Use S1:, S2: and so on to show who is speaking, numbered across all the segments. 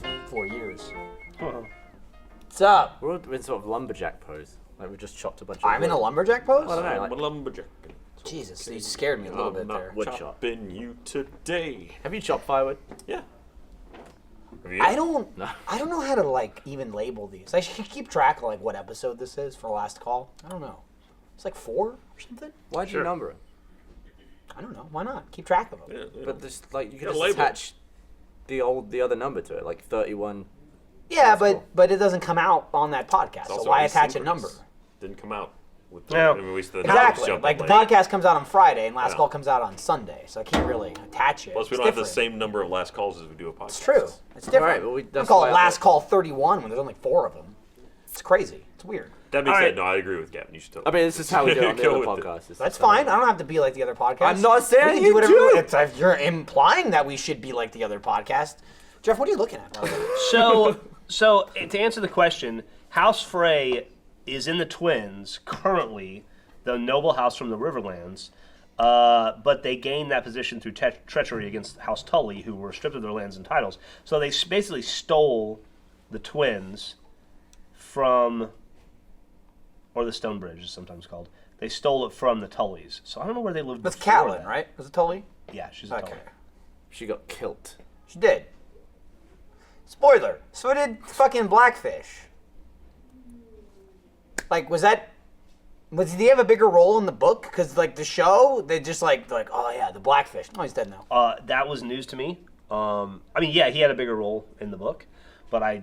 S1: in 4 years.
S2: Uh-huh.
S1: What's up?
S3: We're all in sort of lumberjack pose. Like we just chopped a bunch of
S1: I'm in a
S3: wood.
S1: lumberjack pose?
S3: I don't know,
S4: I'm
S3: like
S4: a lumberjack.
S1: Jesus, you scared me a little bit
S4: I'm not
S1: there.
S3: wood chop.
S4: chopping you today.
S3: Have you chopped firewood?
S4: Yeah. Have you?
S1: I don't
S3: No.
S1: I don't know how to like even label these. I should keep track of like what episode this is for last call. I don't know. It's like 4 or something?
S3: Why'd
S4: Sure.
S3: you number it?
S1: I don't know. Why not? Keep track of them.
S4: Yeah.
S3: But just like you could
S4: Yeah,
S3: just
S4: label.
S3: attach the other number to it, like 31.
S1: Yeah,
S3: That's cool.
S1: but it doesn't come out on that podcast.
S4: It's
S1: So
S4: also
S1: why attach a
S4: asynchronous.
S1: number?
S4: Didn't come out with
S2: Yeah.
S4: at least the
S1: Exactly.
S4: jump
S1: Like the
S4: late.
S1: podcast comes out on Friday and last
S4: Yeah.
S1: call comes out on Sunday, so I can't really attach it.
S4: Plus, we
S1: It's
S4: don't have the
S1: different.
S4: same number of last calls as we do a podcast.
S1: It's true. It's different.
S3: Right, but we-
S1: don't
S3: that's
S1: call
S3: why
S1: it
S3: I
S1: last
S3: like-
S1: call 31 when there's only 4 of them. It's crazy. It's weird.
S4: That being
S2: All
S4: said,
S2: right.
S4: no, I agree with Gavin. You should tell.
S3: I mean, this is how we do it on the
S4: Go
S3: other
S4: with it.
S3: podcast. This
S1: That's
S3: is how we
S1: fine.
S3: do
S1: I
S3: it.
S1: don't have to be like the other podcast.
S3: I'm not saying
S1: we can
S3: you
S1: do whatever.
S3: do.
S1: If you're implying that we should be like the other podcast. Jeff, what are you looking at?
S2: So to answer the question, House Frey is in the Twins currently, the noble house from the Riverlands, but they gained that position through treachery against House Tully, who were stripped of their lands and titles. So they basically stole the Twins from, or the Stonebridge is sometimes called. They stole it from the Tullys. So I don't know where they lived
S1: That's
S2: before
S1: Catelyn,
S2: that.
S1: right? Was it Tully?
S2: Yeah, she's a
S1: Okay.
S2: Tully.
S3: She got killed.
S1: She did. Spoiler. So did fucking Blackfish. Like, did he have a bigger role in the book? Because, like, the show, they just, like, oh, yeah, the Blackfish. Oh, he's dead now.
S2: That was news to me. I mean, yeah, he had a bigger role in the book, but I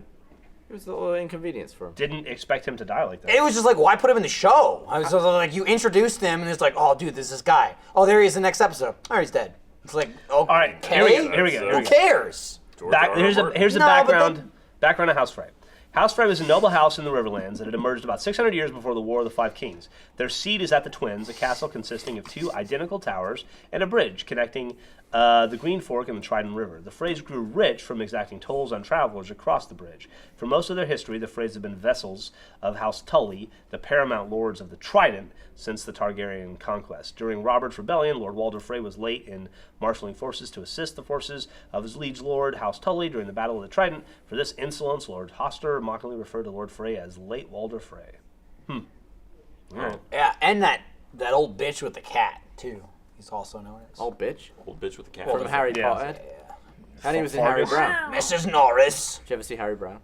S3: It was a little inconvenience for him.
S2: didn't expect him to die like that.
S1: It was just like, why put him in the show? I was like, you introduced him, and it's like, oh, dude, this guy. Oh, there he is in the next episode. Oh, he's dead. It's like, okay.
S2: All right, here we go. Here we go.
S4: Who
S1: Who cares?
S4: George R. R.
S2: Here's the
S1: No, but
S2: background of House Frey. House Frey was a noble house in the Riverlands that had emerged about 600 years before the War of the Five Kings. Their seat is at the Twins, a castle consisting of 2 identical towers and a bridge connecting the Green Fork and the Trident River. The Freys grew rich from exacting tolls on travelers across the bridge. For most of their history, the Freys have been vassals of House Tully, the paramount lords of the Trident, since the Targaryen conquest. During Robert's rebellion, Lord Walder Frey was late in marshaling forces to assist the forces of his liege lord, House Tully, during the Battle of the Trident. For this insolence, Lord Hoster mockingly referred to Lord Frey as late Walder Frey.
S1: Yeah, and that old bitch with the cat, too. He's also known as.
S3: Old bitch.
S4: Old bitch with the cat.
S3: From Harry
S2: Yeah.
S3: Potter. And he was in Harry
S2: Fargus.
S3: Brown.
S1: Mrs. Norris.
S3: Did you ever see Harry Brown?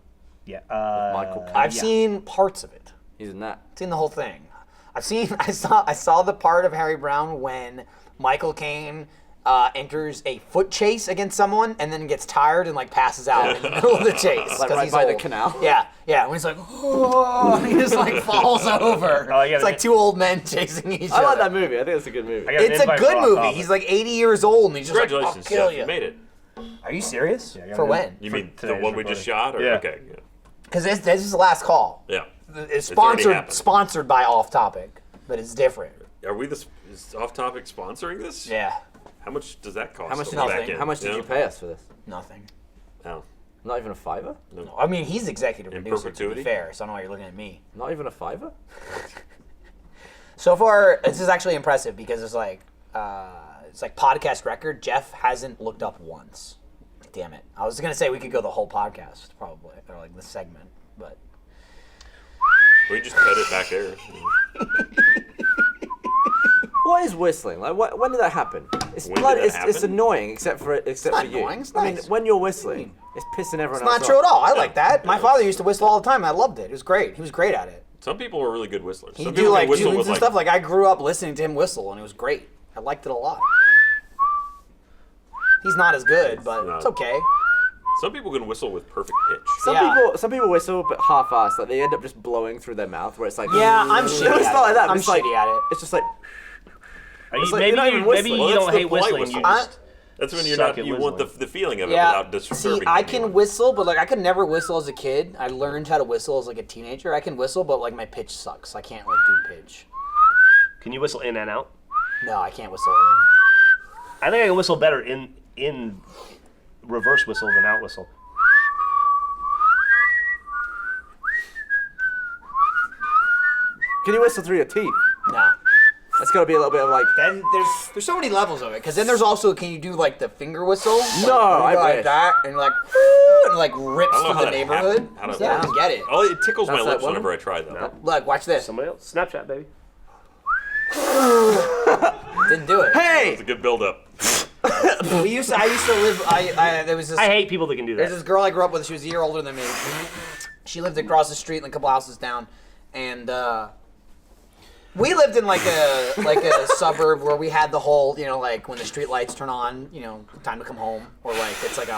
S2: Yeah.
S3: Michael Caine.
S1: I've
S2: Yeah.
S1: seen parts of it.
S3: He's in that.
S1: Seen the whole thing. I saw the part of Harry Brown when Michael Caine enters a foot chase against someone and then gets tired and like passes out in the middle of the chase.
S3: Like
S1: 'cause
S3: right
S1: he's
S3: by the
S1: old.
S3: canal?
S1: Yeah. When he's like, oh, and he just like falls over.
S2: Oh, yeah,
S1: it's like 2 old men chasing each
S3: I
S1: other.
S3: like that movie. I think it's a good movie.
S2: I got an
S1: It's a
S2: invite
S1: good
S2: for
S1: movie.
S2: Off
S1: He's
S2: Topic.
S1: like 80 years old and he's just like,
S4: Congratulations,
S1: I'll kill
S4: Jeff.
S1: you.
S4: You made it.
S1: Are you serious?
S2: Yeah, I got
S1: For
S2: an
S1: when?
S4: You
S2: For
S4: mean the
S2: today's
S4: one we just
S2: recording.
S4: shot? Or?
S2: Yeah.
S4: Okay. Yeah.
S1: Because this is the last call.
S4: Yeah.
S1: It's
S4: already
S1: sponsored
S4: happened.
S1: sponsored by Off Topic, but it's different.
S4: Are we is Off Topic sponsoring this?
S1: Yeah,
S4: How much does that cost?
S3: How much
S4: to
S3: did
S4: go
S1: Nothing.
S4: back in?
S3: How much did you pay us for this?
S1: nothing.
S4: Oh.
S3: Not even a $5?
S1: No, I mean, he's executive
S4: In
S1: producer, to
S4: perpetuity?
S1: be fair, so I don't know why you're looking at me.
S3: Not even a $5?
S1: So far, this is actually impressive because it's like podcast record. Jeff hasn't looked up once. Damn it. I was going to say we could go the whole podcast, probably, or like the segment, but...
S4: We just cut it back there.
S3: What is whistling? Like, when did that happen? It's
S4: When did
S3: blood.
S4: that
S3: It's
S4: happen?
S3: annoying, except for
S1: not
S3: you.
S1: annoying, it's
S3: I mean,
S1: nice.
S3: when you're whistling, it's pissing everyone
S1: It's
S3: else
S1: not true at
S3: off.
S1: all. I like that. My
S4: Yeah.
S1: father used to whistle all the time, and I loved it. It was great. He was great at it.
S4: Some people are really good whistlers.
S1: He'd
S4: Some
S1: do
S4: people
S1: like
S4: can whistle
S1: tunes
S4: with
S1: and stuff. Like I grew up listening to him whistle, and it was great. I liked it a lot. He's not as good, but
S4: No.
S1: it's okay.
S4: Some people can whistle with perfect pitch.
S3: Some people whistle, but half-assed. Like they end up just blowing through their mouth, where it's like.
S1: Yeah, I'm
S3: It's
S1: shitty.
S3: not
S1: at
S3: like
S1: it.
S3: that.
S1: I'm
S3: it's like,
S1: shitty at it.
S3: It's just like.
S2: It's
S3: like you're not even
S2: maybe
S3: whistling.
S2: you
S4: Well,
S2: don't
S4: that's the
S2: hate
S4: polite
S2: whistling. You
S4: whistle.
S2: just
S4: That's when you're
S2: suck
S4: not.
S2: at
S4: You want
S2: whistling.
S4: the feeling of it
S1: Yeah.
S4: without disturbing.
S1: See, I can
S4: anyone.
S1: whistle, but like I could never whistle as a kid. I learned how to whistle as like a teenager. I can whistle, but like my pitch sucks. I can't like do pitch.
S2: Can you whistle in and out?
S1: No, I can't whistle in.
S2: I think I can whistle better in reverse whistle than out whistle.
S3: Can you whistle through your teeth?
S1: Nah.
S3: It's got to be a little bit of like.
S1: Then there's so many levels of it. Because then there's also, can you do like the finger whistle?
S3: No,
S1: I like
S3: wish.
S1: that and like and like rips
S4: I don't know
S1: through
S4: how
S1: the
S4: that
S1: neighborhood.
S4: happened. How does
S1: Yeah, I
S4: that
S1: don't get it.
S4: Oh, it tickles my
S3: That's that
S4: lips
S3: one?
S4: whenever I try though.
S2: No.
S1: Look, watch this.
S2: Somebody else. Snapchat, baby.
S1: Didn't do it.
S3: Hey!
S4: It's a good build-up.
S1: I used to live. There was this.
S2: I hate people that can do
S1: There's
S2: that.
S1: this girl I grew up with. She was a year older than me. She lived across the street, like a couple houses down, and we lived in like a suburb where we had the whole, like when the street lights turn on, time to come home, or like it's like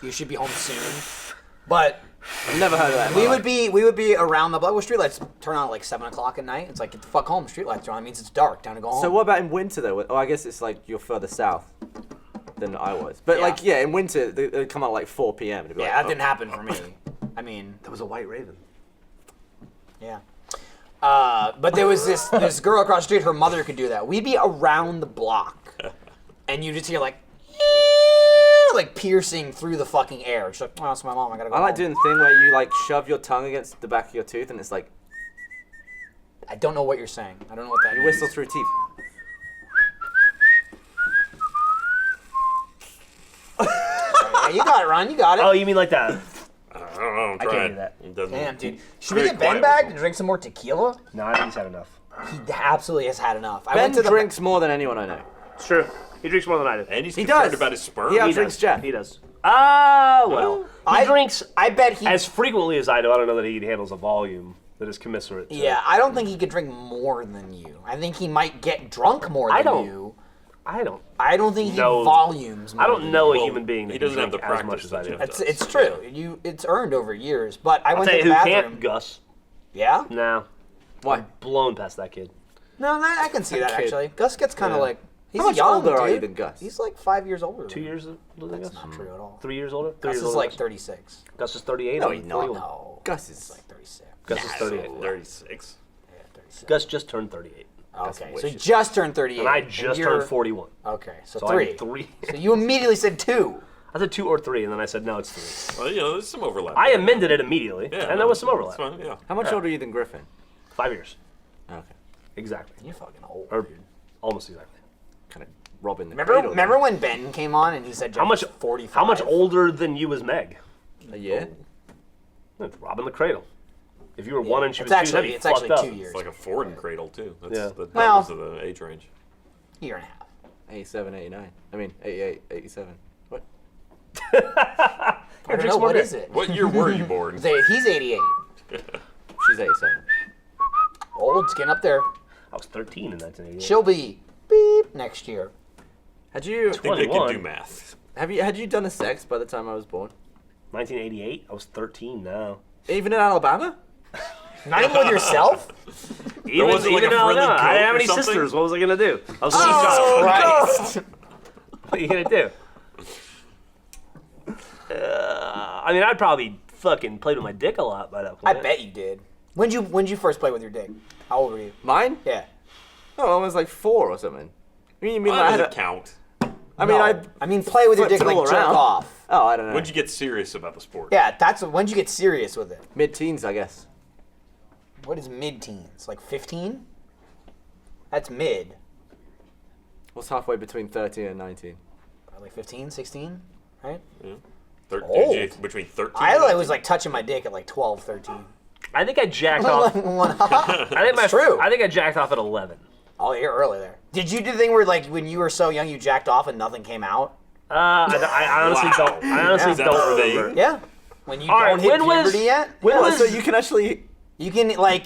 S1: you should be home soon. But
S3: I've never heard of that.
S1: we would be around the block. Well, street lights turn on at like 7:00 at night. It's like, get the fuck home. Street lights are on. It means it's dark. Time to go home.
S3: So what about in winter though? Oh, I guess it's like you're further south than I was. But
S1: Yeah.
S3: in winter they come out at like 4 p.m. It'd be
S1: Yeah,
S3: like,
S1: that didn't happen for me. I mean,
S2: There was a white raven.
S1: yeah. But there was this girl across the street. Her mother could do that. We'd be around the block, and you just hear like piercing through the fucking air. She's like, "Oh, it's my mom. I gotta go."
S3: I like
S1: home."
S3: doing the thing where you like shove your tongue against the back of your tooth and it's like
S1: I don't know what you're saying. I don't know what that
S3: you
S1: means.
S3: whistle through teeth.
S1: Yeah, you got it, Ron. You got it.
S2: Oh, you mean like that?
S4: I don't know. I'm
S2: I can't
S4: trying.
S2: do that.
S4: It doesn't.
S1: Damn, dude. Should we
S4: Very
S1: get Ben
S4: quiet
S1: back
S4: whistle.
S1: to drink some more tequila?
S2: No, I think he's had enough.
S1: He absolutely has had enough. I
S3: Ben
S1: went to the
S3: drinks more than anyone I know.
S2: It's true. He drinks more than I do.
S4: And he's
S3: He
S4: concerned
S3: does.
S4: about his sperm.
S3: He
S2: He
S3: drinks
S2: does.
S3: Jeff.
S2: He does. Ah, well. He drinks
S1: I bet he.
S2: as frequently as I do. I don't know that he handles a volume that is commensurate to.
S1: Yeah, I don't think he could drink more than you. I think he might get drunk more than
S2: I don't
S1: you.
S2: I don't.
S1: I don't think he
S2: No.
S1: volumes more
S2: I don't
S1: than
S2: know
S1: you.
S2: a human being that
S4: he
S2: can
S4: doesn't have
S2: drink
S4: the
S2: as much
S4: practice
S2: as I
S4: that
S2: do.
S4: Jeff does.
S1: It's true. It's earned over years. But I
S2: I'll
S1: went
S2: tell
S1: to
S2: you
S1: the
S2: who
S1: bathroom.
S2: can't, Gus.
S1: Yeah?
S2: No.
S3: Why?
S2: Blown past that kid.
S1: No, I can see that
S3: Kid.
S1: actually. Gus gets kind of
S3: Yeah.
S1: like he's
S3: How much
S1: young,
S3: older are you
S1: dude.
S3: than Gus?
S1: He's like 5 years older.
S2: 2 years older than
S1: That's
S2: Gus?
S1: not true at all.
S2: 3 years older? 3
S1: Gus
S2: years
S1: is
S2: older
S1: like
S2: than
S1: 36.
S2: Gus is 38.
S3: No,
S2: I'm
S3: he's not.
S2: 41.
S1: No,
S3: Gus
S1: He's
S3: is
S1: like 36.
S2: Gus is 38.
S4: 36.
S1: Yeah, 36.
S2: Gus just turned 38.
S1: Okay, so
S3: wishes.
S1: he just turned 38.
S2: And I just
S1: you're-
S2: turned 41.
S1: Okay, so
S2: So
S1: three.
S2: I'm 3.
S1: So you immediately said 2.
S2: I said 2 or 3, and then I said, no, it's 3.
S4: Well, there's some overlap.
S2: I amended it immediately,
S4: Yeah,
S2: and there was some overlap.
S4: That's fine, yeah.
S3: How much older are you than Griffin?
S2: 5 years.
S3: Okay.
S2: Exactly.
S1: You're fucking old.
S2: Or
S1: dude.
S2: almost exactly.
S3: Kind of robbing the
S1: Remember,
S3: cradle
S1: remember when Ben came on and he said
S2: How much?
S1: Jeff was 45?
S2: How much older than you was Meg?
S3: A year?
S2: It's robbing the cradle. If you were 1 and she
S1: It's
S2: was 2,
S1: actually
S2: that'd be
S1: it's
S2: fucked
S1: actually
S2: up.
S1: 2 years.
S4: It's like a Ford cradle, too. That's
S2: Yeah.
S4: the
S1: Well-
S4: numbers of the age range.
S1: Year and a half.
S3: 87, 89. I mean, 88, 87. What?
S1: I don't
S2: drinks
S1: know,
S2: more
S1: what
S2: beer.
S1: is it?
S4: What year were you born?
S1: He's 88.
S3: She's 87.
S1: Old, getting up there.
S2: I was 13 in 1988.
S1: She'll be beep next year.
S3: Had you
S4: I think they can
S2: 21.
S4: do math.
S3: had you done a sex by the time I was born?
S2: 1988? I was 13 now.
S3: Even in Alabama?
S1: Not even with yourself?
S2: Even,
S4: wasn't like a
S2: though
S4: friendly
S2: I didn't have
S4: goat or
S2: any
S4: something?
S2: sisters. What was I going to do? I was a
S1: Oh,
S2: child.
S1: Christ.
S2: What are you going to do? I mean, I'd probably fucking played with my dick a lot by that
S1: I
S2: point.
S1: bet you did. When'd you first play with your dick? How old were you?
S3: Mine?
S1: Yeah.
S3: Oh, I was like 4 or something. You mean
S4: Well,
S3: I
S4: that
S3: had
S4: doesn't
S3: a,
S4: count.
S3: I mean,
S1: No. I mean, play with your dick
S3: flipped it
S1: like
S3: all
S1: jerk
S3: around.
S1: off.
S3: Oh, I don't know.
S4: When'd you get serious about the sport?
S1: Yeah, when'd you get serious with it?
S3: Mid-teens, I guess.
S1: What is mid-teens? Like 15? That's mid.
S3: What's halfway between 13 and 19?
S1: Like 15, 16, right?
S4: Old. Between 13
S1: I
S4: and
S1: was like touching my dick at like 12, 13.
S2: I think I jacked off.
S1: It's true.
S2: I think I jacked off at 11.
S1: Oh, you're early there. Did you do the thing where like when you were so young you jacked off and nothing came out?
S2: I honestly
S4: Wow.
S2: don't. I honestly
S4: Is that
S2: don't
S4: a thing?
S2: remember.
S1: Yeah. When you
S2: All
S1: don't
S2: right,
S1: hit
S2: when was-
S1: puberty yet?
S2: When
S3: Oh,
S2: was
S3: so you can actually...
S1: You can like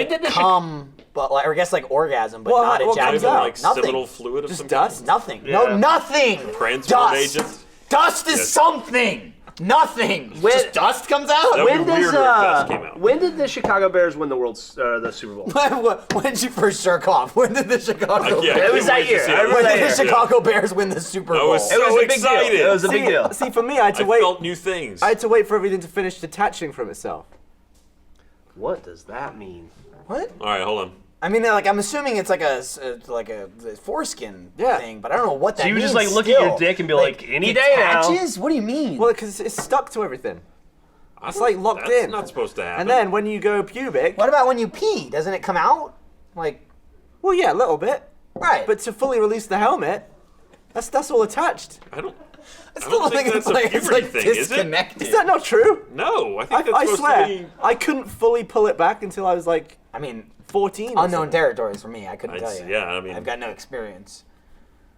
S2: did the
S1: come, but like, or I guess like orgasm, but
S3: Well,
S1: not
S3: what comes
S1: ejaculate.
S3: out?
S4: like
S1: Nothing.
S4: seminal fluid of
S3: Just
S4: some
S3: dust?
S1: Nothing.
S2: Yeah.
S1: No, nothing.
S4: Transport
S1: Dust.
S4: agent?
S1: Dust is
S4: Yes.
S1: something. Nothing.
S2: When-
S1: Just dust comes out.
S4: That would be weirder if dust came out.
S2: when did the Chicago Bears win the the Super Bowl?
S1: When did you first jerk off? When did the Chicago
S4: Yeah, I
S1: Bears?
S2: It was
S4: can't
S2: that
S4: wait to
S2: year.
S4: see
S2: I
S4: how
S2: remember
S1: When
S2: that
S1: did
S2: year.
S1: the Chicago Bears win the Super Bowl?
S4: I was
S2: It was
S4: so
S2: a big
S4: excited.
S2: deal. It was a big deal.
S3: See, for me, I had to
S4: I
S3: wait.
S4: felt new things.
S3: I had to wait for everything to finish detaching from itself.
S2: What does that mean?
S1: What?
S4: All right, hold on.
S1: I mean, like I'm assuming it's like a foreskin
S3: Yeah.
S1: thing, but I don't know what that
S2: So you would
S1: means.
S2: just like look at your
S1: still.
S2: dick and be like, any day now.
S1: detaches? What do you mean?
S3: Well, because it's stuck to everything.
S4: It's
S3: like locked
S4: that's
S3: in.
S4: not supposed to happen.
S3: And then when you go pubic,
S1: What about when you pee? Doesn't it come out? Like,
S3: well, yeah, a little bit.
S1: Right.
S3: But to fully release the helmet, that's all attached.
S4: I don't
S1: still
S4: think that's a
S1: it's
S4: puberty
S1: like
S4: thing, is it?
S1: disconnected.
S3: Is that not true?
S4: No, I think that's
S3: I
S4: supposed
S3: swear,
S4: to be.
S3: I couldn't fully pull it back until I was like
S1: I mean,
S3: 14. or
S1: unknown
S3: something.
S1: territories for me. I couldn't tell you.
S4: Yeah, I mean,
S1: I've got no experience.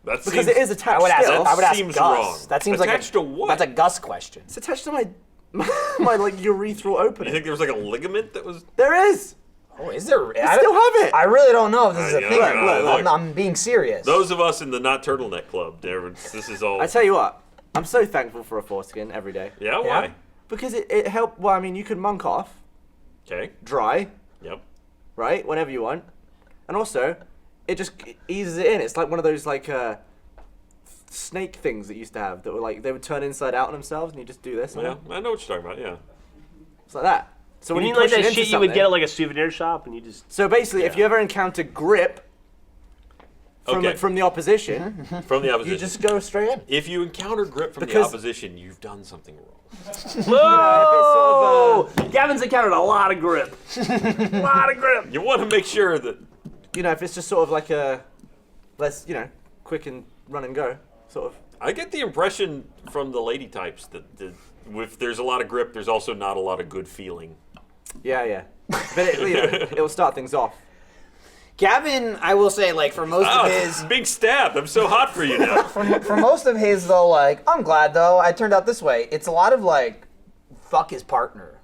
S4: that
S3: Because
S4: seems,
S3: it is attached
S1: I would ask.
S3: still.
S1: I would ask
S4: seems
S1: Gus.
S4: wrong.
S1: That seems
S4: Attached
S1: like
S4: to what?
S1: That's a Gus question.
S3: It's attached to my like urethral
S4: You
S3: opening.
S4: think there was like a ligament that was?
S3: There is.
S1: Oh, is there?
S3: I still have it.
S1: I really don't know if this is a
S4: yeah,
S1: thing.
S4: yeah, look.
S1: I'm being serious.
S4: Those of us in the not turtleneck club, this is all.
S3: I tell you what, I'm so thankful for a foreskin every day.
S4: Yeah, why?
S3: Because it helped. Well, I mean, you can monk off,
S4: Okay.
S3: dry,
S4: Yep.
S3: right, whenever you want, and also it just eases it in. It's like one of those like snake things that you used to have that were like they would turn inside out on themselves, and you just do this. on
S4: Yeah,
S3: them.
S4: I know what you're talking about. Yeah.
S3: It's like that. So
S2: You
S3: when
S2: mean
S3: you
S2: like
S3: push it
S2: that
S3: into
S2: shit you would
S3: something-
S2: get at like a souvenir shop and you just...
S3: So basically, if
S4: Yeah.
S3: you ever encounter grip
S4: Okay.
S3: from the opposition,
S4: From the opposition.
S3: you just go straight in.
S4: If you encounter grip from the
S3: Because-
S4: opposition, you've done something wrong.
S2: Whoa! Gavin's encountered a lot of grip. A lot of grip.
S4: You want to make sure that.
S3: You know, if it's just sort of like a less, quick and run and go, sort of.
S4: I get the impression from the lady types that if there's a lot of grip, there's also not a lot of good feeling.
S3: Yeah. But it will start things off.
S1: Gavin, I will say, like for most
S4: Oh,
S1: of
S4: it's
S1: his,
S4: being stabbed. I'm so hot for you now.
S1: for most of his though, like I'm glad though. I turned out this way. It's a lot of like, fuck his partner.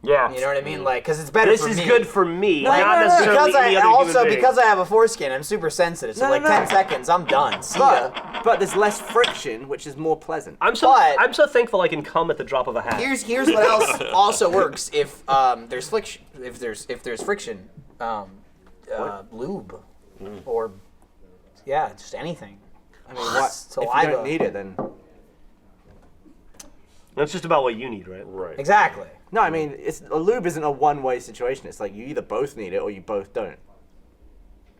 S2: Yeah.
S1: You know what I mean? Like, because it's better.
S2: This
S1: for
S2: is
S1: me.
S2: good for me,
S1: Like,
S2: not necessarily
S1: because
S2: any other human being.
S1: because I have a foreskin, I'm super sensitive. So
S3: No,
S1: like
S3: no.
S1: 10 seconds, I'm done. See ya.
S3: But there's less friction, which is more pleasant.
S2: I'm so thankful I can come at the drop of a hat.
S1: Here's what else also works if there's friction. If there's friction, lube, or just anything.
S3: I mean, what, if
S1: Saliva.
S3: you don't need it, then...
S2: That's just about what you need, right?
S4: Right.
S1: Exactly.
S3: No, I mean, a lube isn't a one-way situation. It's like you either both need it or you both don't.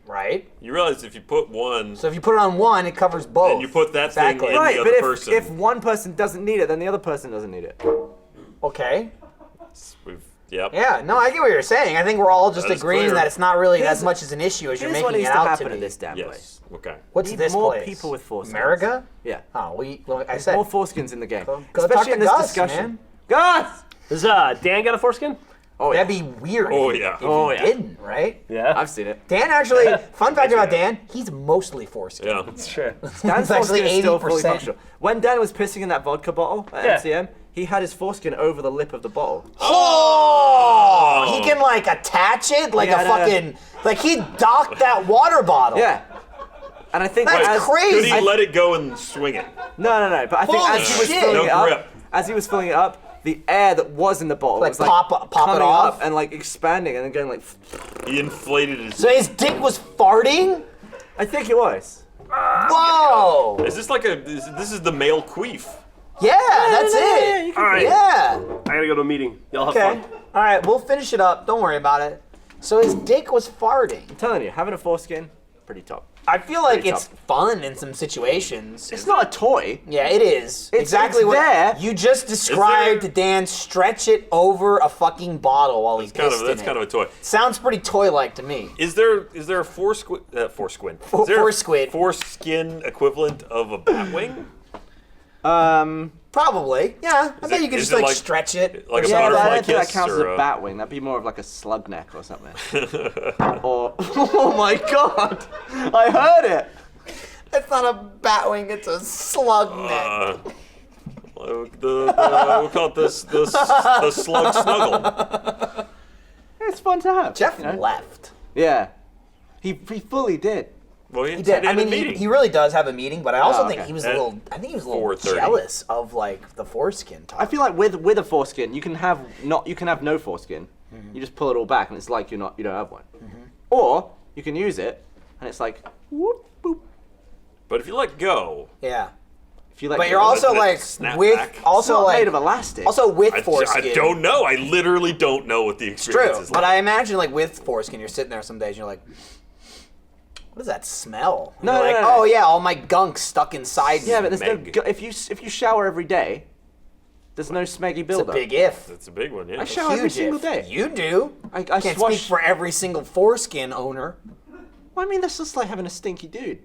S1: Right.
S4: You realize if you put one,
S1: So if you put it on one, it covers both.
S4: and you put that
S1: Exactly.
S4: thing in
S3: Right,
S4: the
S3: but
S4: other person.
S3: if one person doesn't need it, then the other person doesn't need it.
S1: Okay.
S4: Yep.
S1: Yeah. No, I get what you're saying. I think we're all just
S4: That is
S1: agreeing
S4: clear.
S1: that it's not really
S3: Here's-
S1: as much as an issue as you're
S3: Here's what
S1: making
S3: needs
S1: it
S3: to
S1: out to
S3: happen
S1: be.
S3: in this damn
S4: Yes.
S3: place.
S4: Okay.
S1: What's
S3: Need
S1: this
S3: more
S1: place?
S3: people with foreskins.
S1: America?
S3: Yeah.
S1: Oh, I said.
S3: More foreskins in the game.
S1: Go
S3: Especially
S1: talk to
S3: in this
S1: Gus,
S3: discussion.
S1: man.
S3: Gus!
S2: Does Dan got a foreskin?
S3: Oh, yeah.
S1: That'd be weird.
S4: Oh,
S1: if he-
S4: yeah.
S1: If
S3: Oh,
S1: he
S3: yeah.
S1: didn't, right?
S2: Yeah.
S3: I've seen it.
S1: Dan actually. Fun fact about Dan: he's mostly foreskin.
S4: Yeah.
S2: That's true.
S3: Dan's
S1: It's actually
S3: foreskin is still fully
S1: 80%.
S3: functional. When Dan was pissing in that vodka bottle at
S2: Yeah.
S3: MCM, he had his foreskin over the lip of the bottle.
S1: Oh! He can like attach it like
S3: Yeah,
S1: a
S3: no, no.
S1: fucking like he docked that water bottle.
S3: Yeah. And I think
S1: That's
S3: as,
S1: crazy.
S4: Could he let it go and swing it?
S3: No. But I think
S1: Holy
S3: as he was
S1: shit.
S3: filling
S4: No
S3: it up,
S4: grip.
S3: the air that was in the bottle
S1: Like
S3: was like
S1: pop it
S3: coming
S1: off?
S3: up and like expanding and then going like.
S4: He inflated his.
S1: So his dick was farting.
S3: I think it was.
S1: Whoa!
S4: Is this like this is the male queef?
S1: Yeah, that's it.
S3: you
S2: All right.
S1: Yeah.
S2: I gotta go to a meeting. Y'all have
S1: Okay.
S2: fun.
S1: All right, we'll finish it up. Don't worry about it. So his dick was farting.
S3: I'm telling you, having a foreskin, pretty top.
S1: I feel like
S3: Pretty
S1: it's
S3: tough.
S1: fun in some situations.
S3: It's not a toy.
S1: Yeah, it is. Exactly
S3: it's
S1: what
S3: there.
S1: you just described.
S4: there-
S1: Dan stretch it over a fucking bottle while he's pissed
S4: That's
S1: in
S4: kind
S1: it.
S4: of a toy.
S1: Sounds pretty toy-like to me.
S4: Is there a foreskin? Is there
S1: foresquid.
S4: a foreskin equivalent of a batwing?
S1: Probably. Yeah. I bet you could
S4: is
S1: just
S4: it
S1: like
S4: like-
S1: stretch it.
S4: like a
S3: Yeah, but I
S4: butterfly
S3: don't think that
S4: kiss
S3: counts as
S4: or
S3: a
S4: a-
S3: bat wing. That'd be more of like a slug neck or something. Or oh my god, I heard it.
S1: It's not a batwing. It's a slug neck.
S4: We'll call it the slug snuggle.
S3: It's fun to have.
S1: Jeff
S3: you know?
S1: left.
S3: Yeah, he fully did.
S4: Well,
S1: He did. I mean, he really does have a meeting, but I also think
S3: okay.
S1: he was
S4: At
S1: a little. I think he was a little
S4: 4:30.
S1: jealous of like the foreskin talk.
S3: I feel like with a foreskin, you can have no foreskin. You just pull it all back, and it's like you don't have one. Or you can use it, and it's like whoop boop.
S4: But if you let go,
S1: Yeah.
S3: If you like,
S1: But you're also
S4: doesn't it
S1: like
S4: snap
S1: with
S4: back?
S1: also
S3: not
S1: like
S3: made of elastic.
S1: also with
S4: I
S1: foreskin.
S4: don't know. I literally don't know what the experience
S1: True,
S4: is
S1: but
S4: like.
S1: I imagine like with foreskin, you're sitting there some days and you're like, what does that smell? And
S3: No,
S1: you're
S3: no,
S1: like,
S3: no, no.
S1: oh yeah, all my gunk's stuck inside.
S3: yeah,
S1: me.
S3: but there's
S4: Meg.
S3: no. If you shower every day, there's no smeggy
S1: It's a
S3: buildup.
S1: big if.
S4: That's a big one, yeah.
S3: I shower every
S1: Huge
S3: single
S1: if.
S3: day.
S1: You do.
S3: I
S1: Can't
S3: swash.
S1: speak for every single foreskin owner.
S3: Well, I mean, that's just like having a stinky dude.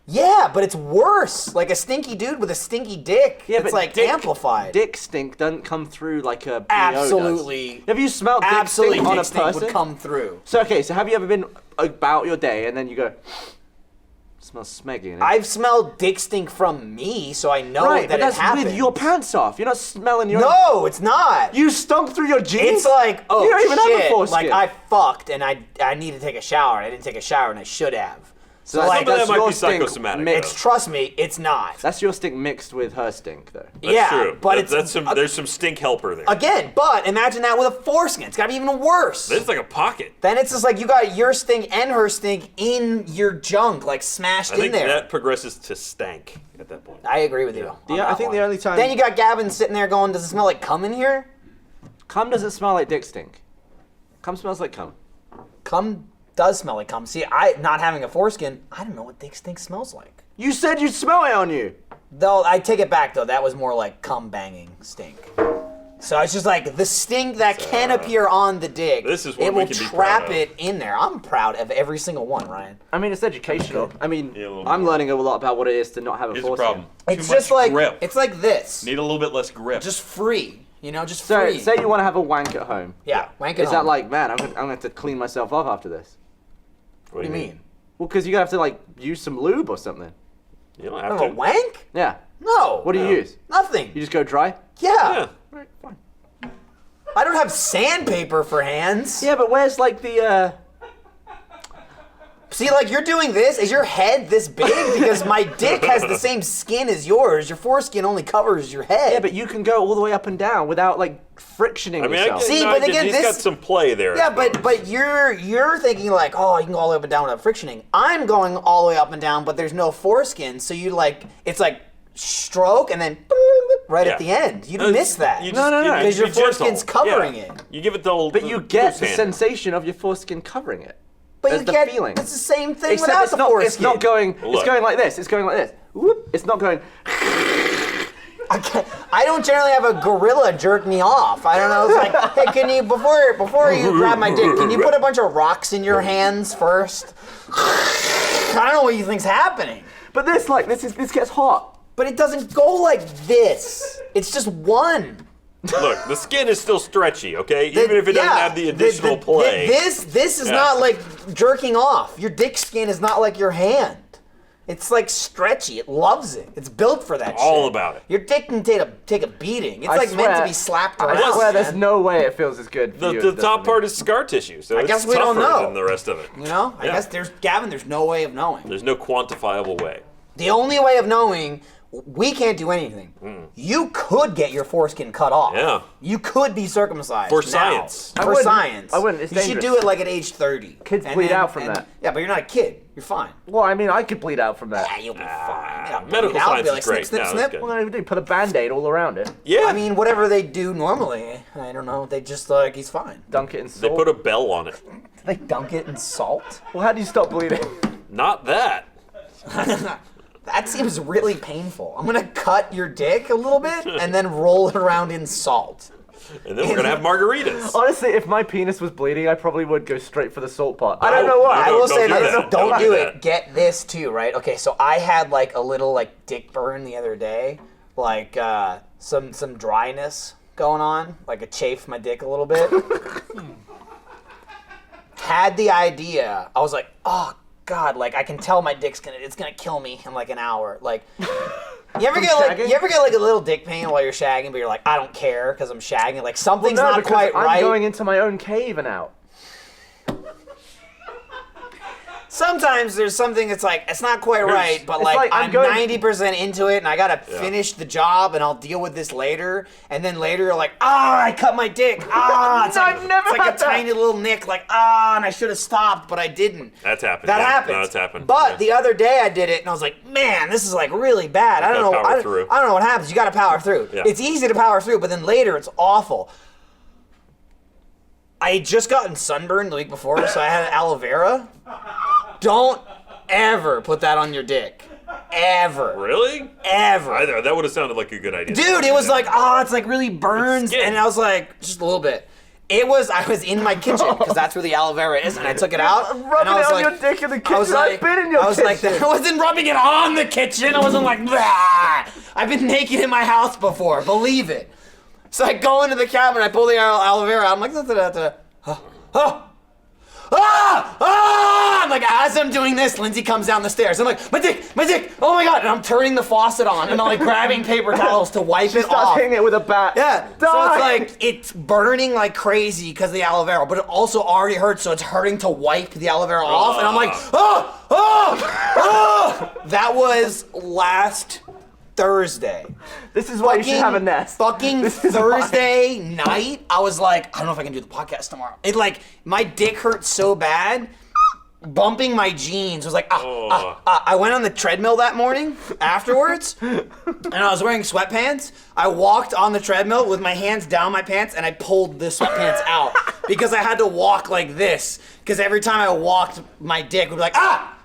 S1: Yeah, but it's worse. Like a stinky dude with a stinky dick.
S3: Yeah,
S1: it's
S3: but
S1: like amplified.
S3: Dick stink doesn't come through like a BO
S1: Absolutely.
S3: does. Have you smelled dick
S1: Absolutely,
S3: stink on a
S1: dick stink
S3: person?
S1: would come through.
S3: So okay, so have you ever been about your day and then you go, smells smeggy in it?
S1: I've smelled dick stink from me, so I know
S3: right,
S1: that
S3: but that's
S1: it happens.
S3: with your pants off. You're not smelling your.
S1: No, it's not.
S3: You stunk through your jeans.
S1: It's like, oh
S3: you don't even
S1: shit,
S3: have a foreskin.
S1: like I fucked and I need to take a shower. I didn't take a shower and I should have.
S3: So
S1: like,
S3: like,
S4: Some of
S3: that's
S4: that might
S3: your
S4: be
S3: stink
S4: psychosomatic,
S3: mixed.
S4: though.
S1: Trust me, it's not.
S3: That's your stink mixed with her stink, though.
S4: That's
S1: yeah,
S4: true.
S1: but
S4: There's some stink helper there.
S1: again, but imagine that with a foreskin. It's gotta be even worse.
S4: Then it's like a pocket.
S1: Then it's just like you got your stink and her stink in your junk, like smashed
S4: I
S1: in
S4: think
S1: there.
S4: that progresses to stank at that point.
S1: I agree with you. on
S3: Yeah, I
S1: that
S3: think
S1: one.
S3: the only time-
S1: Then you got Gavin sitting there going, "Does it smell like cum in here?"
S3: Cum doesn't smell like dick stink. Cum smells like cum.
S1: Cum does smell like cum. See, I not having a foreskin, I don't know what dick stink smells like.
S3: You said you'd smell it on you.
S1: Though I take it back though, that was more like cum banging stink. So it's just like the stink that can appear on the dick.
S4: This is what
S1: it
S4: we
S1: will
S4: can be
S1: trap
S4: proud of.
S1: it in there. I'm proud of every single one, Ryan.
S3: I mean, it's educational. I mean,
S4: Yeah, a little
S3: I'm
S4: more.
S3: learning a lot about what it is to not have a
S4: Here's the
S3: foreskin.
S4: problem.
S1: It's
S4: Too much
S1: just like
S4: grip.
S1: it's like this.
S4: Need a little bit less grip.
S1: Just free. You know, just
S3: So,
S1: free.
S3: say you want to have a wank at home.
S1: yeah, wank it
S3: Is that
S1: home.
S3: like, man, I'm gonna have to clean myself off after this?
S1: What do you mean?
S3: Well, because you're gonna have to like use some lube or something.
S4: You don't
S1: I
S4: have
S1: don't
S4: to.
S1: know, wank?
S3: Yeah.
S1: No.
S3: What do you use?
S1: Nothing.
S3: You just go dry?
S1: yeah.
S4: Yeah.
S3: Right, fine.
S1: I don't have sandpaper for hands.
S3: Yeah, but where's like the
S1: See, like you're doing this. Is your head this big? Because my dick has the same skin as yours. Your foreskin only covers your head.
S3: Yeah, but you can go all the way up and down without like frictioning
S4: I mean, I
S3: yourself.
S4: get,
S1: See,
S4: no,
S1: but
S4: I get-
S1: again,
S4: he's
S1: this-
S4: got some play there.
S1: Yeah,
S4: I suppose.
S1: but you're thinking like, oh, you can go all the way up and down without frictioning. I'm going all the way up and down, but there's no foreskin, so you like it's like stroke and then right at the
S4: Yeah.
S1: end. You'd miss that.
S4: You
S3: No, no, no.
S1: Because your
S4: be gentle.
S1: foreskin's covering
S4: Yeah.
S1: it.
S4: You give it the.
S3: But you get the
S4: loose hand.
S3: sensation of your foreskin covering it.
S1: But
S3: There's
S1: you
S3: the
S1: get
S3: feeling.
S1: it's the same thing
S3: Except
S1: without
S3: it's
S1: the
S3: not.
S1: foreskin.
S3: It's not going.
S4: Look.
S3: It's going like this. It's going like this. Whoop. It's not going.
S1: I don't generally have a gorilla jerk me off. I don't know. It's like, hey, can you before you grab my dick, can you put a bunch of rocks in your hands first? I don't know what you think's happening.
S3: But this gets hot.
S1: But it doesn't go like this. It's just one.
S4: Look, the skin is still stretchy, okay? Even if it doesn't have the additional play.
S1: This is
S4: Yeah.
S1: not like jerking off. Your dick skin is not like your hand. It's like stretchy. It loves it. It's built for that shit.
S4: All about it.
S1: Your dick can take a beating. It's
S3: I
S1: like meant to
S3: swear-
S1: be slapped around.
S3: I swear, there's
S1: man.
S3: no way it feels as good. For
S4: The,
S3: you
S4: the
S3: as it does
S4: top
S3: for me.
S4: part is scar tissue, so it's
S1: guess we don't
S4: tougher
S1: know.
S4: than the rest of it.
S1: You know? I
S4: Yeah.
S1: guess there's no way of knowing.
S4: There's no quantifiable way.
S1: The only way of knowing, we can't do anything. You could get your foreskin cut off.
S4: Yeah.
S1: You could be circumcised.
S4: For
S1: now.
S4: science.
S3: I
S1: For
S3: wouldn't.
S1: science.
S3: I wouldn't. It's
S1: you should
S3: dangerous.
S1: do it like at age 30.
S3: Kids bleed out from that.
S1: Yeah, but you're not a kid. You're fine.
S3: Well, I mean, I could bleed out from that.
S1: Yeah, you'll be fine. Yeah,
S4: medical
S1: bleed out,
S4: science
S1: be
S4: is
S1: like,
S4: great.
S1: Snip,
S4: No,
S1: snip,
S4: that's
S1: snip.
S4: good.
S3: What am I gonna do? Put a band-aid all around it.
S4: Yeah.
S1: I mean, whatever they do normally, I don't know. They just like he's fine.
S3: Dunk it in
S4: They
S3: salt.
S4: put a bell on it.
S1: They dunk it in salt.
S3: Well, how do you stop bleeding?
S4: Not that.
S1: That seems really painful. I'm gonna cut your dick a little bit and then roll it around in salt.
S4: And then we're gonna have margaritas.
S3: Honestly, if my penis was bleeding, I probably would go straight for the salt pot. I
S4: No,
S3: don't know why.
S1: I
S4: no,
S1: will
S4: don't
S1: say
S4: do
S1: this:
S4: that.
S1: don't
S4: Don't
S1: do
S4: do
S1: it.
S4: that.
S1: Get this too, right? Okay, so I had like a little like dick burn the other day, like some dryness going on, like a chafe my dick a little bit. Had the idea. I was like, oh God, like I can tell my dick's gonna kill me in like an hour. Like, you ever get like a little dick pain while you're shagging, but you're like, I don't care because I'm shagging. Like something's
S3: No,
S1: not
S3: because
S1: quite
S3: I'm
S1: right.
S3: going into my own cave and out.
S1: Sometimes there's something that's like it's not quite right, but
S3: it's
S1: like,
S3: like
S1: I'm
S3: I'm going-
S1: 90% into it and I gotta finish the job and I'll deal with this later. And then later you're like, I cut my dick. It's
S3: No,
S1: like,
S3: I've never
S1: it's like
S3: had
S1: a
S3: that.
S1: tiny little nick, like and I should have stopped, but I didn't.
S4: That's happened.
S1: That
S4: yeah.
S1: happens.
S4: No, it's happened.
S1: But
S4: Yeah.
S1: the other day I did it and I was like, man, this is like really bad. I don't know.
S4: gotta power through.
S1: I don't know what happens. You gotta power through.
S4: Yeah.
S1: It's easy to power through, but then later it's awful. I had just gotten sunburned the week before, so I had aloe vera. Don't ever put that on your dick. Ever.
S4: Really?
S1: Ever.
S4: That would have sounded like a good idea.
S1: Dude, it was like, it's like really burns.
S4: It's skin.
S1: And I was like, just a little bit. I was in my kitchen because that's where the aloe vera is, and I took it out.
S3: I'm rubbing
S1: and I
S3: it
S1: was
S3: on
S1: like,
S3: your dick in the kitchen.
S1: I was like,
S3: I've been in your
S1: I was
S3: kitchen.
S1: like, I wasn't rubbing it on the kitchen. I wasn't like, bah! I've been naked in my house before. Believe it. So I go into the cabinet, I pull the aloe vera out. I'm like, I'm like, as I'm doing this, Lindsay comes down the stairs. I'm like, my dick, oh my God. And I'm turning the faucet on, and I'm like grabbing paper towels to wipe it
S3: Starts
S1: off.
S3: hitting it with a bat.
S1: Yeah,
S3: Die.
S1: so it's like, it's burning like crazy because of the aloe vera, but it also already hurts, so it's hurting to wipe the aloe vera off, and I'm like, That was last Thursday.
S3: This is why you should have a nest.
S1: Fucking
S3: This is
S1: Thursday night, I was like, I don't know if I can do the podcast tomorrow. It like, my dick hurt so bad, bumping my jeans was like, I went on the treadmill that morning afterwards, and I was wearing sweatpants. I walked on the treadmill with my hands down my pants, and I pulled the sweatpants out because I had to walk like this, because every time I walked, my dick would be like,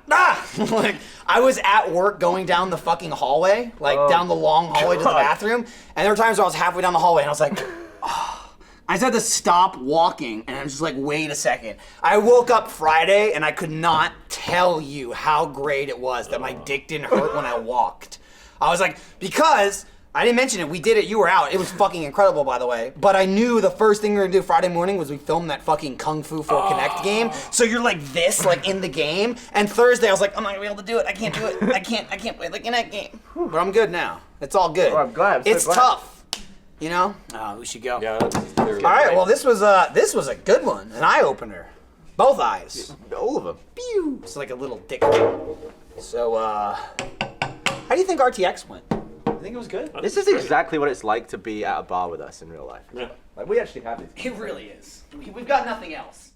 S1: like, I was at work going down the fucking hallway, like down the long hallway to the bathroom, and there were times where I was halfway down the hallway and I was like, I just had to stop walking, and I'm just like, wait a second. I woke up Friday and I could not tell you how great it was that my dick didn't hurt when I walked. I was like, because I didn't mention it, we did it, you were out. It was fucking incredible, by the way. But I knew the first thing we were gonna do Friday morning was we filmed that fucking Kung Fu for Connect game. So you're like this, like in the game. And Thursday I was like, I'm not gonna be able to do it. I can't do it. I can't play the Connect game. But I'm good now. It's all good.
S3: Oh, I'm glad. I'm so
S1: It's
S3: glad.
S1: tough. You know? Oh, we should go.
S4: Yeah.
S1: All right, well, this was a good one, an eye opener. Both eyes.
S3: All of them.
S1: Pew! It's like a little dick. So, how do you think RTX went? You think it was good?
S3: This is exactly what it's like to be at a bar with us in real life.
S4: Yeah.
S3: Like, we actually have these.
S1: It really is. We've got nothing else.